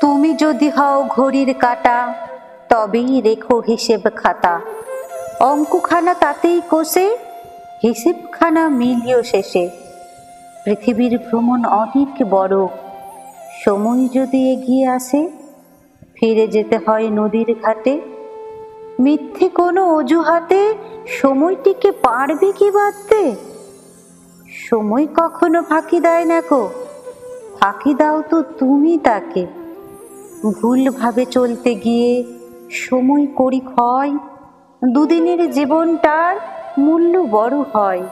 তুমি যদি হও ঘড়ির কাঁটা, তবেই রেখো হিসেব খাতা। অঙ্কখানা তাতেই কষে, হিসেবখানা মিলিও শেষে। পৃথিবীর ভ্রমণ অনেক বড়, সময় যদি এগিয়ে আসে, ফিরে যেতে হয় নদীর ঘাটে। মিথ্যে কোনো অজুহাতে সময়টিকে পারবে কি বাঁধতে? সময় কখনো ফাঁকি দেয় না গো, ফাঁকি দাও তো তুমি তাকে। ভুলভাবে চলতে গিয়ে সময় করি ক্ষয়, দুদিনের জীবনটার মূল্য বড় হয়।